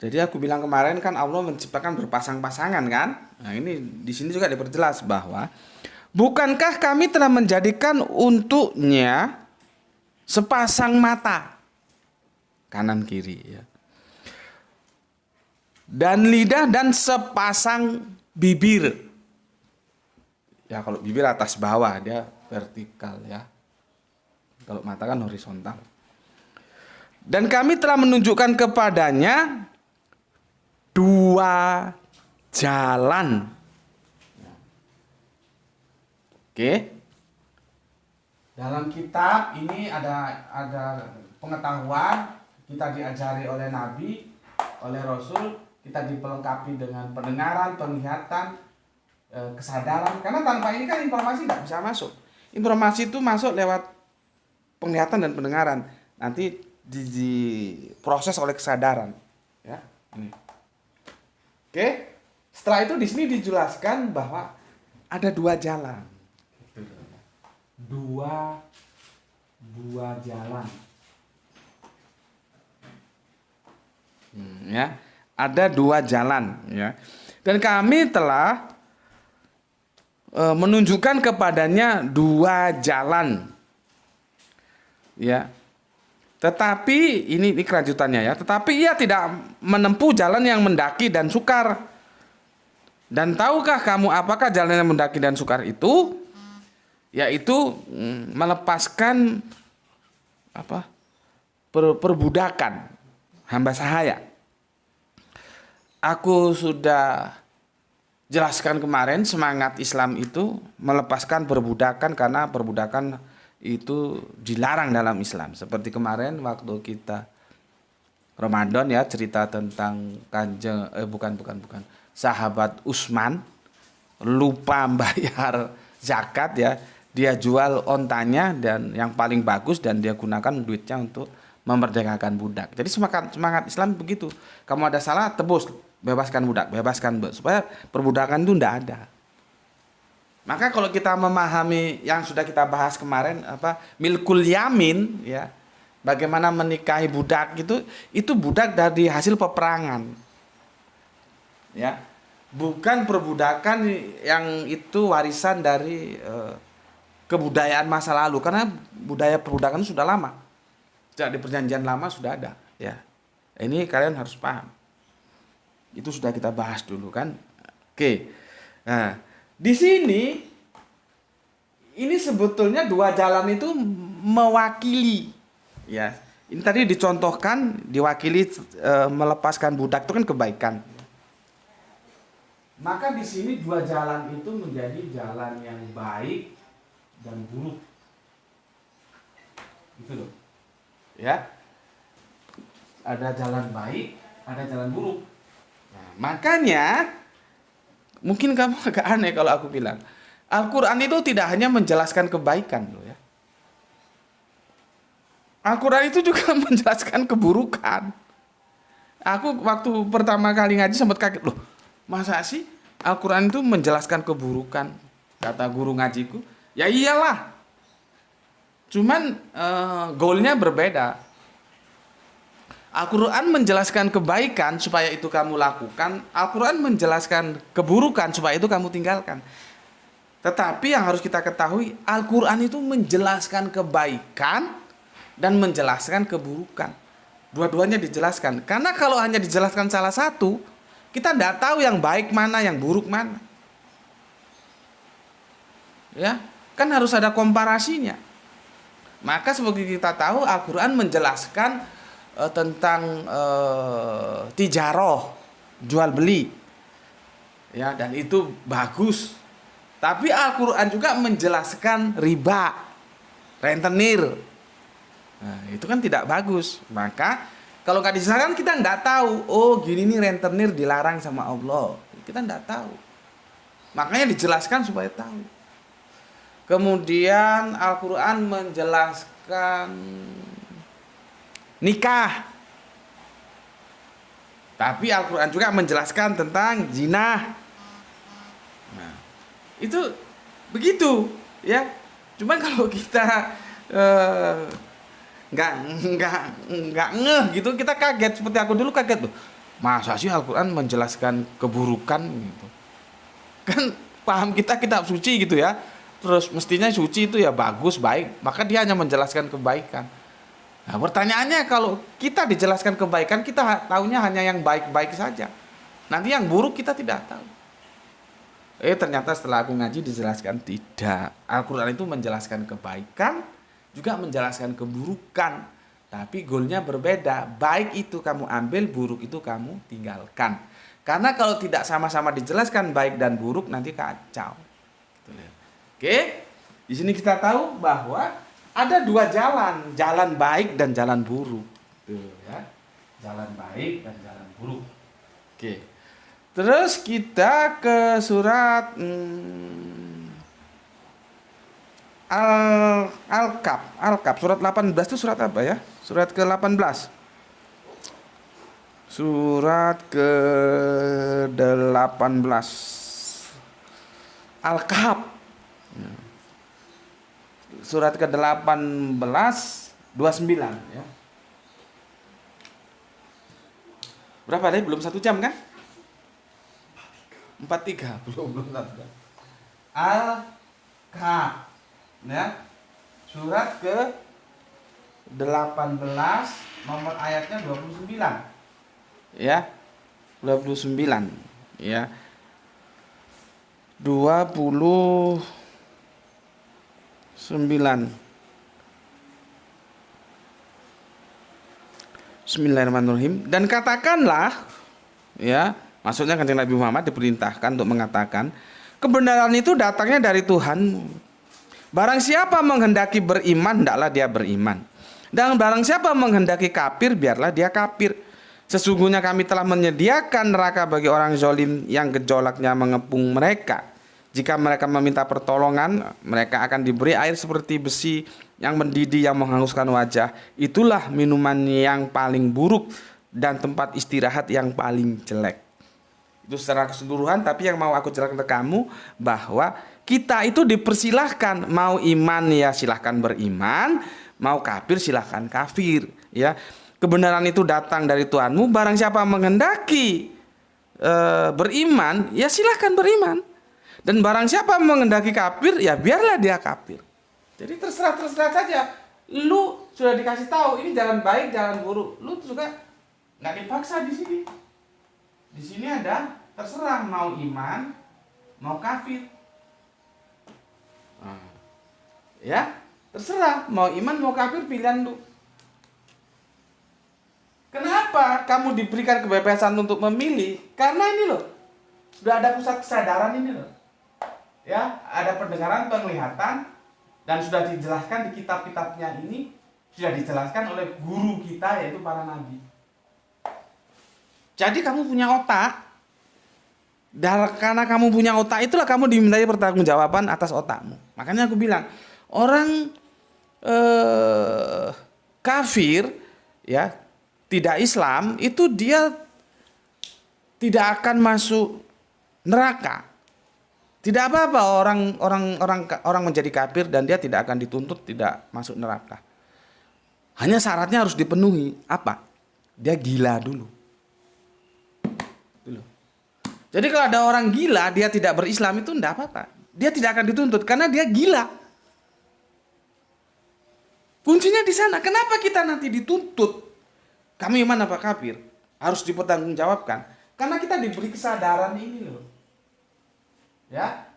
Jadi aku bilang kemarin kan Allah menciptakan berpasang-pasangan kan? Nah, ini di sini juga diperjelas bahwa bukankah kami telah menjadikan untuknya sepasang mata kanan kiri, ya. Dan lidah dan sepasang bibir. Ya kalau bibir atas bawah dia vertikal, ya. Kalau mata kan horizontal. Dan kami telah menunjukkan kepadanya 2 jalan. Oke. Dalam kitab ini ada pengetahuan, kita diajari oleh Nabi, oleh Rasul, kita dipelengkapi dengan pendengaran, penglihatan, kesadaran. Karena tanpa ini kan informasi tidak bisa masuk. Informasi itu masuk lewat penglihatan dan pendengaran. Nanti diproses oleh kesadaran. Ya, ini. Oke, setelah itu di sini dijelaskan bahwa ada 2 jalan, dua jalan, ya, ada 2 jalan, ya, dan kami telah menunjukkan kepadanya 2 jalan, ya. Tetapi ini kelanjutannya, ya. Tetapi ia tidak menempuh jalan yang mendaki dan sukar. Dan tahukah kamu apakah jalan yang mendaki dan sukar itu? Yaitu melepaskan perbudakan hamba sahaya. Aku sudah jelaskan kemarin, semangat Islam itu melepaskan perbudakan karena perbudakan itu dilarang dalam Islam. Seperti kemarin waktu kita Ramadan, ya, cerita tentang bukan sahabat Utsman lupa bayar zakat, ya. Dia jual ontanya dan yang paling bagus dan dia gunakan duitnya untuk memerdekakan budak. Jadi semangat Islam begitu. Kamu ada salah, tebus, bebaskan budak, supaya perbudakan itu tidak ada. Maka kalau kita memahami yang sudah kita bahas kemarin, milkul yamin, ya, bagaimana menikahi budak itu budak dari hasil peperangan, ya, bukan perbudakan yang itu warisan dari kebudayaan masa lalu, karena budaya perbudakan sudah lama, sejak di perjanjian lama sudah ada, ya. Ini kalian harus paham. Itu sudah kita bahas dulu kan. Oke. Nah, di sini ini sebetulnya 2 jalan itu mewakili, ya. Ini tadi dicontohkan, diwakili melepaskan budak itu kan kebaikan. Maka di sini dua jalan itu menjadi jalan yang baik dan buruk. Gitu loh. Ya. Ada jalan baik, ada jalan buruk. Nah, makanya mungkin kamu agak aneh kalau aku bilang, Al-Qur'an itu tidak hanya menjelaskan kebaikan loh ya. Al-Quran itu juga menjelaskan keburukan. Aku waktu pertama kali ngaji sempat kaget, loh masa sih Al-Quran itu menjelaskan keburukan? Kata guru ngajiku, ya iyalah. Cuman goalnya berbeda. Al-Quran menjelaskan kebaikan supaya itu kamu lakukan. Al-Quran menjelaskan keburukan supaya itu kamu tinggalkan. Tetapi yang harus kita ketahui, Al-Quran itu menjelaskan kebaikan dan menjelaskan keburukan. Dua-duanya dijelaskan. Karena kalau hanya dijelaskan salah satu, kita tidak tahu yang baik mana, yang buruk mana. Ya, kan harus ada komparasinya. Maka seperti kita tahu, Al-Quran menjelaskan tentang tijaroh, jual beli. Ya, dan itu bagus. Tapi Al-Quran juga menjelaskan riba, rentenir. Nah, itu kan tidak bagus. Maka kalau nggak dijelaskan kita nggak tahu. Oh gini nih rentenir dilarang sama Allah. Kita nggak tahu. Makanya dijelaskan supaya tahu. Kemudian Al-Quran menjelaskan nikah. Tapi Al-Quran juga menjelaskan tentang zina. Nah, itu begitu ya. Cuman kalau kita nggak ngeh gitu, kita kaget, seperti aku dulu kaget loh, masa sih Al-Quran menjelaskan keburukan gitu kan. Paham kita kitab suci gitu ya, terus mestinya suci itu ya bagus, baik, maka dia hanya menjelaskan kebaikan. Nah pertanyaannya, kalau kita dijelaskan kebaikan, kita taunya hanya yang baik-baik saja, nanti yang buruk kita tidak tahu. Ternyata setelah aku ngaji dijelaskan tidak. Al-Quran itu menjelaskan kebaikan, juga menjelaskan keburukan, tapi goalnya berbeda. Baik itu kamu ambil, buruk itu kamu tinggalkan. Karena kalau tidak sama-sama dijelaskan baik dan buruk, nanti kacau. Oke, di sini kita tahu bahwa ada dua jalan, jalan baik dan jalan buruk. Tuh ya, jalan baik dan jalan buruk. Oke, terus kita ke surat Al-Kahf surat 18 itu surat apa ya? Surat ke-18. Surat ke-18. Al-Kahf. Surat ke-18 29 ya. Berapa tadi? Belum 1 jam kan? 43. Belum 1 jam. Al-Kahf. Ya, surat ke 18 nomor ayatnya 29 ya, 29 ya, 29. Bismillahirrahmanirrahim. Dan katakanlah ya, maksudnya Kanjeng Nabi Muhammad diperintahkan untuk mengatakan, kebenaran itu datangnya dari Tuhanmu. Barang siapa menghendaki beriman, hendaklah dia beriman. Dan barang siapa menghendaki kafir, biarlah dia kafir. Sesungguhnya kami telah menyediakan neraka bagi orang zalim yang gejolaknya mengepung mereka. Jika mereka meminta pertolongan, mereka akan diberi air seperti besi yang mendidih yang menghanguskan wajah. Itulah minuman yang paling buruk dan tempat istirahat yang paling jelek. Itu secara keseluruhan, tapi yang mau aku jelaskan ke kamu bahwa kita itu dipersilahkan, mau iman ya silahkan beriman, mau kafir silahkan kafir ya. Kebenaran itu datang dari Tuhanmu. Barang siapa menghendaki beriman, ya silahkan beriman. Dan barang siapa menghendaki kafir, ya biarlah dia kafir. Jadi terserah saja. Lu sudah dikasih tahu ini jalan baik, jalan buruk. Lu juga nggak dipaksa di sini. Di sini ada terserah mau iman, mau kafir. Ya, terserah mau iman mau kafir, pilihan lu. Kenapa kamu diberikan kebebasan untuk memilih? Karena ini loh, sudah ada pusat kesadaran ini loh. Ya, ada pendengaran, penglihatan, dan sudah dijelaskan di kitab-kitabnya ini, sudah dijelaskan oleh guru kita yaitu para nabi. Jadi kamu punya otak. Dan karena kamu punya otak, itulah kamu dimintai pertanggungjawaban atas otakmu. Makanya aku bilang, orang kafir, ya, tidak Islam, itu dia tidak akan masuk neraka. Tidak apa-apa orang menjadi kafir dan dia tidak akan dituntut tidak masuk neraka. Hanya syaratnya harus dipenuhi. Apa? Dia gila dulu. Jadi kalau ada orang gila, dia tidak berislam, itu tidak apa-apa. Dia tidak akan dituntut karena dia gila. Kuncinya di sana. Kenapa kita nanti dituntut? Kamu iman apa kafir? Harus dipertanggungjawabkan. Karena kita diberi kesadaran ini loh. Ya.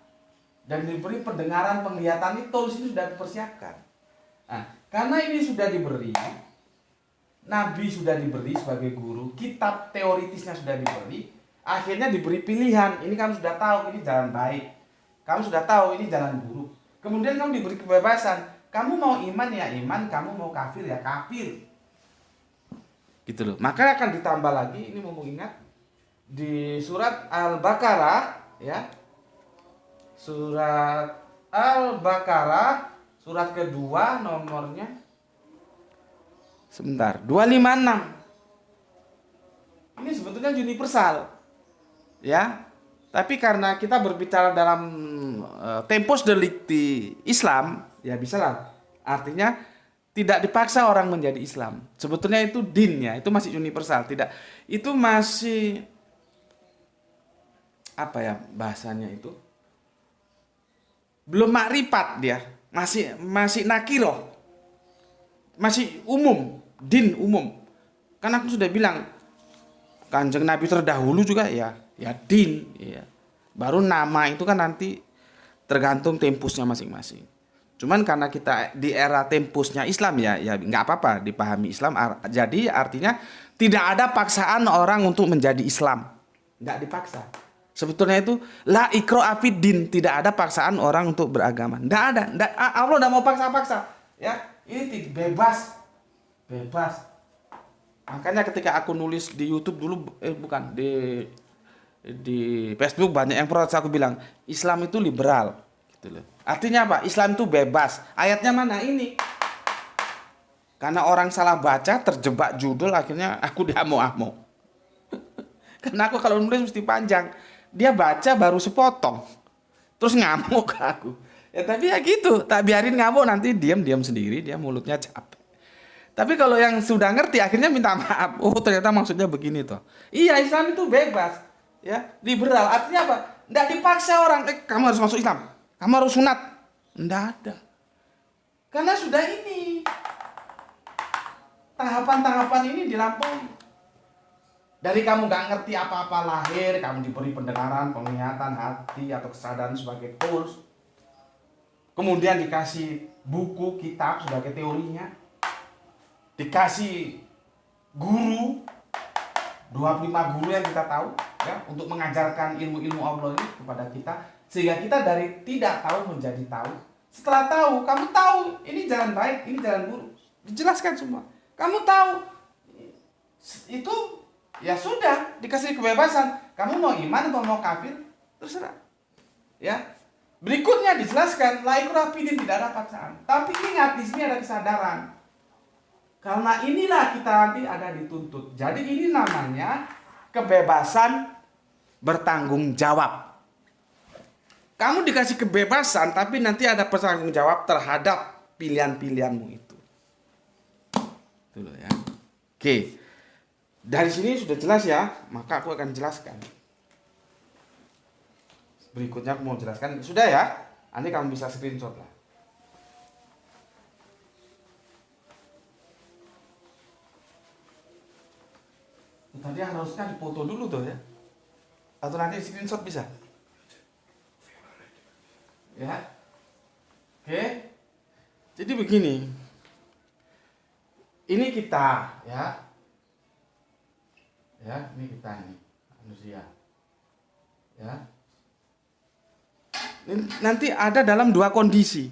Dan diberi pendengaran, penglihatan, itu sini sudah dipersiapkan. Nah, karena ini sudah diberi, Nabi sudah diberi sebagai guru, kitab teoritisnya sudah diberi, akhirnya diberi pilihan. Ini kamu sudah tahu ini jalan baik, kamu sudah tahu ini jalan buruk. Kemudian kamu diberi kebebasan. Kamu mau iman ya iman, kamu mau kafir ya kafir. Gitu loh. Maka akan ditambah lagi, ini mau ingat di surat Al-Baqarah, ya. Surat Al-Baqarah, surat kedua nomornya sebentar, 256. Ini sebetulnya universal. Ya. Tapi karena kita berbicara dalam tempus delicti Islam, ya bisa lah. Artinya tidak dipaksa orang menjadi Islam. Sebetulnya itu dinnya, itu masih universal, tidak. Itu masih apa ya bahasanya itu? Belum makrifat dia, masih nakiroh. Masih umum, din umum. Karena aku sudah bilang Kanjeng Nabi terdahulu juga ya din, ya. Baru nama itu kan nanti tergantung tempusnya masing-masing. Cuman karena kita di era tempusnya Islam ya nggak apa-apa dipahami Islam. Jadi artinya tidak ada paksaan orang untuk menjadi Islam, nggak dipaksa. Sebetulnya itu la ikraha fid din, tidak ada paksaan orang untuk beragama. Nggak ada, Allah nggak mau paksa-paksa. Ya, ini bebas. Makanya ketika aku nulis di YouTube dulu, bukan di Facebook banyak yang protes, aku bilang Islam itu liberal, gitu loh. Artinya apa? Islam itu bebas. Ayatnya mana ini? Karena orang salah baca, terjebak judul, akhirnya aku diamuk-amuk. Karena aku kalau nulis mesti panjang. Dia baca baru sepotong, terus ngamuk ke aku. Ya tapi ya gitu, tak biarin ngamuk, nanti diam sendiri, dia mulutnya capek. Tapi kalau yang sudah ngerti akhirnya minta maaf. Oh ternyata maksudnya begini toh. Iya, Islam itu bebas, ya liberal. Artinya apa? Nggak dipaksa orang. Kamu harus masuk Islam, kamu harus sunat. Nggak ada. Karena sudah ini tahapan-tahapan ini dilampaui. Dari kamu nggak ngerti apa-apa lahir, kamu diberi pendengaran, penglihatan, hati atau kesadaran sebagai tools. Kemudian dikasih buku, kitab sebagai teorinya. Dikasih guru, 25 guru yang kita tahu, ya, untuk mengajarkan ilmu-ilmu Allah ini kepada kita, sehingga kita dari tidak tahu menjadi tahu. Setelah tahu, kamu tahu ini jalan baik, ini jalan buruk, dijelaskan semua. Kamu tahu itu, ya sudah, dikasih kebebasan. Kamu mau iman atau mau kafir, terserah. Ya. Berikutnya dijelaskan, la ikraha fid din, tidak ada paksaan. Tapi ingat di sini ada kesadaran. Karena inilah kita nanti ada dituntut. Jadi ini namanya kebebasan bertanggung jawab. Kamu dikasih kebebasan, tapi nanti ada bertanggung jawab terhadap pilihan-pilihanmu itu. Itu loh ya. Oke. Dari sini sudah jelas ya, maka aku akan jelaskan. Berikutnya aku mau jelaskan. Sudah ya? Nanti kamu bisa screenshot lah. Tadi harusnya dipoto dulu tuh ya. Atau nanti screenshot bisa. Ya. Oke. Jadi begini. Ini kita ya. Ya, ini kita ini manusia. Ya. Nanti ada dalam dua kondisi.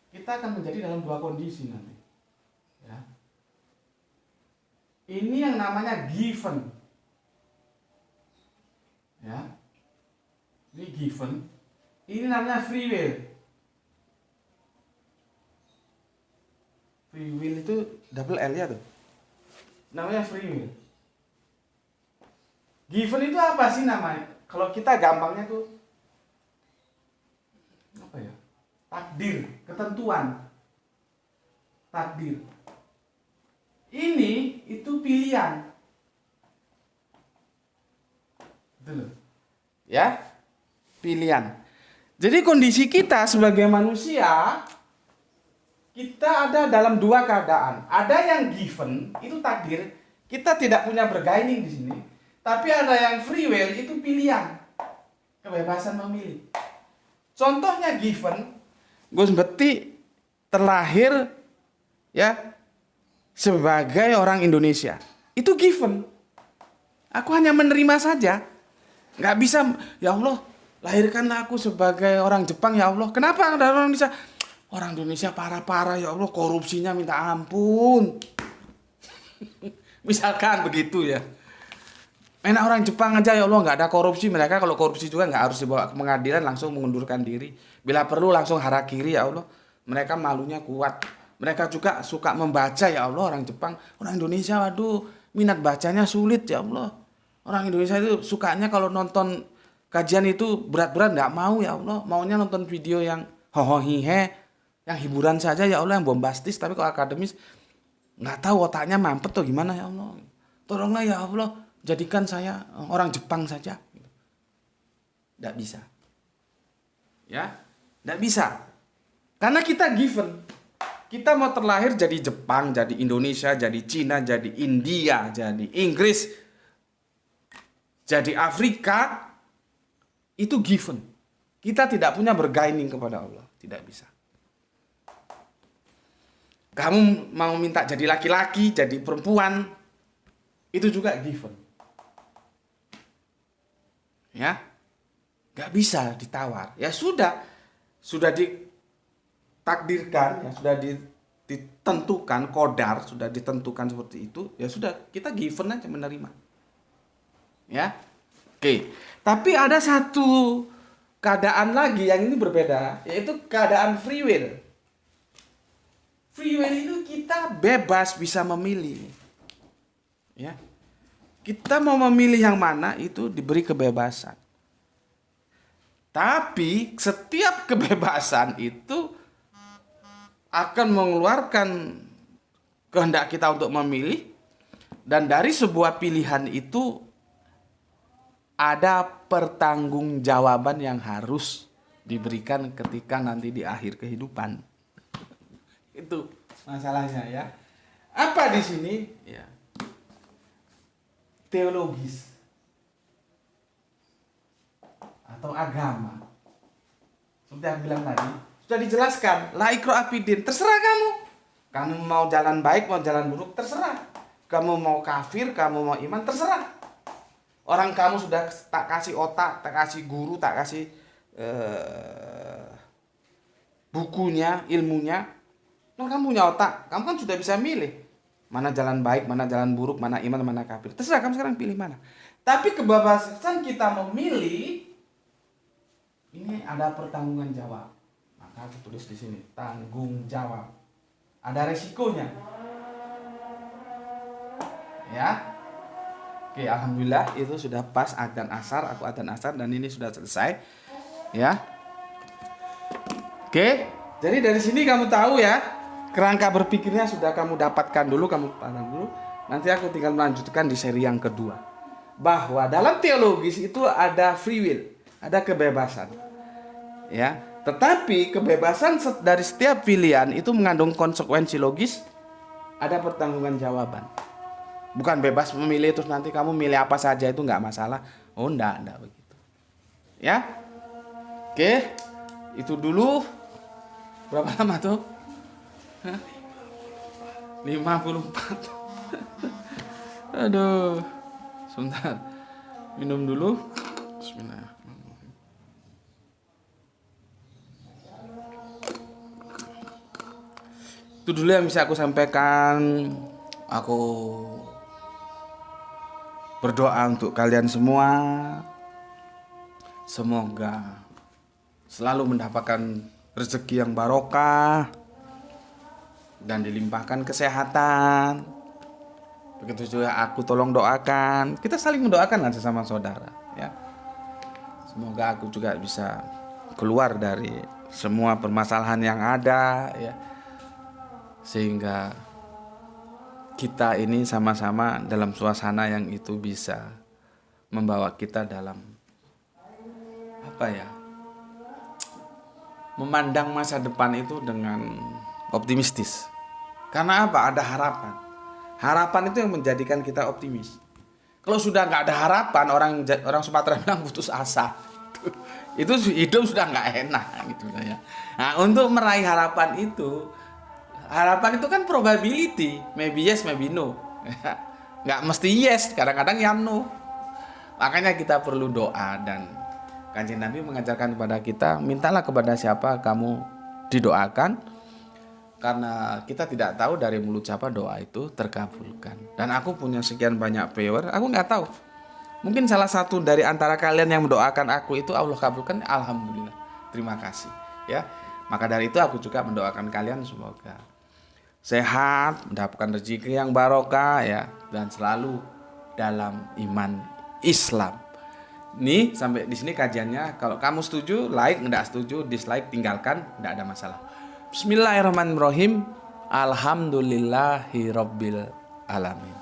Kita akan menjadi dalam dua kondisi nanti. Ya. Ini yang namanya given. Ya. Ini given. Ini namanya free will. Free will itu double L ya tuh. Namanya free will. Given itu apa sih namanya? Kalau kita gampangnya tuh apa ya? Takdir, ketentuan. Takdir. Ini itu pilihan. Betul. Ya? Pilihan. Jadi kondisi kita sebagai manusia, kita ada dalam dua keadaan. Ada yang given, itu takdir. Kita tidak punya bergaining di sini. Tapi ada yang free will, itu pilihan. Kebebasan memilih. Contohnya given, Gus Beti terlahir ya sebagai orang Indonesia. Itu given. Aku hanya menerima saja. Nggak bisa, ya Allah, lahirkanlah aku sebagai orang Jepang, ya Allah. Kenapa ada orang Indonesia? Orang Indonesia parah-parah, ya Allah, korupsinya minta ampun. Misalkan begitu ya. Enak orang Jepang aja, ya Allah, nggak ada korupsi. Mereka kalau korupsi juga nggak harus dibawa ke pengadilan, langsung mengundurkan diri. Bila perlu langsung harakiri, ya Allah. Mereka malunya kuat. Mereka juga suka membaca, ya Allah, orang Jepang. Orang Indonesia, waduh, minat bacanya sulit, ya Allah. Orang Indonesia itu sukanya kalau nonton kajian itu berat-berat, nggak mau, ya Allah. Maunya nonton video yang hohohihe, yang hiburan saja, ya Allah, yang bombastis. Tapi kalau akademis, nggak tahu otaknya mampet tuh gimana, ya Allah. Tolonglah, ya Allah. Jadikan saya orang Jepang saja. Tidak bisa. Ya, tidak bisa. Karena kita given. Kita mau terlahir jadi Jepang, jadi Indonesia, jadi Cina, jadi India, jadi Inggris, jadi Afrika. Itu given. Kita tidak punya bergaining kepada Allah. Tidak bisa. Kamu mau minta jadi laki-laki, jadi perempuan. Itu juga given. Ya, nggak bisa ditawar. Ya sudah ditakdirkan, ya sudah ditentukan, kodar sudah ditentukan seperti itu. Ya sudah, kita given aja menerima. Ya, oke. Tapi ada satu keadaan lagi yang ini berbeda, yaitu keadaan free will. Free will itu kita bebas bisa memilih. Ya. Kita mau memilih yang mana itu diberi kebebasan. Tapi setiap kebebasan itu akan mengeluarkan kehendak kita untuk memilih. Dan dari sebuah pilihan itu ada pertanggungjawaban yang harus diberikan ketika nanti di akhir kehidupan. Itu masalahnya ya. Apa di sini? Ya. Teologis atau agama, seperti yang bilang tadi sudah dijelaskan, la ikraha fid-din, terserah kamu mau jalan baik mau jalan buruk terserah, kamu mau kafir kamu mau iman terserah. Orang kamu sudah tak kasih otak, tak kasih guru, tak kasih bukunya, ilmunya, nah, kamu punya otak, kamu kan sudah bisa milih mana jalan baik, mana jalan buruk, mana iman, mana kafir. Terserah kamu sekarang pilih mana. Tapi kebebasan kita memilih ini ada pertanggungan jawab. Maka aku tulis di sini tanggung jawab. Ada resikonya. Ya. Oke, alhamdulillah itu sudah pas adzan asar, aku adzan asar dan ini sudah selesai. Ya. Oke, jadi dari sini kamu tahu ya. Kerangka berpikirnya sudah kamu dapatkan dulu, kamu paham dulu. Nanti aku tinggal melanjutkan di seri yang kedua. Bahwa dalam teologis itu ada free will, ada kebebasan. Ya, tetapi kebebasan dari setiap pilihan itu mengandung konsekuensi logis, ada pertanggungan jawaban. Bukan bebas memilih terus nanti kamu milih apa saja itu nggak masalah. Oh, enggak begitu. Ya. Oke. Itu dulu. Berapa lama tuh? 54. Aduh. Sebentar. Minum dulu. Bismillahirrahmanirrahim. Itu dulu yang bisa aku sampaikan. Aku berdoa untuk kalian semua. Semoga selalu mendapatkan rezeki yang barokah dan dilimpahkan kesehatan. Begitu juga aku tolong doakan. Kita saling mendoakan lah sesama saudara, ya. Semoga aku juga bisa keluar dari semua permasalahan yang ada, ya. Sehingga kita ini sama-sama dalam suasana yang itu bisa membawa kita dalam memandang masa depan itu dengan optimistis. Karena apa? Ada harapan. Harapan itu yang menjadikan kita optimis. Kalau sudah nggak ada harapan, orang Sumatera bilang putus asa. Itu hidup sudah nggak enak gitu ya. Nah, untuk meraih harapan itu kan probability, maybe yes, maybe no. Nggak mesti yes, kadang-kadang ya no. Makanya kita perlu doa, dan Kanjeng Nabi mengajarkan kepada kita, mintalah kepada siapa kamu didoakan, karena kita tidak tahu dari mulut siapa doa itu terkabulkan. Dan aku punya sekian banyak viewer, aku nggak tahu. Mungkin salah satu dari antara kalian yang mendoakan aku itu Allah kabulkan, alhamdulillah. Terima kasih, ya. Maka dari itu aku juga mendoakan kalian semoga sehat, mendapatkan rezeki yang barokah, ya, dan selalu dalam iman Islam. Nih sampai di sini kajiannya. Kalau kamu setuju, like, enggak setuju, dislike, tinggalkan, enggak ada masalah. Bismillahirrahmanirrahim. Alhamdulillahirabbil alamin.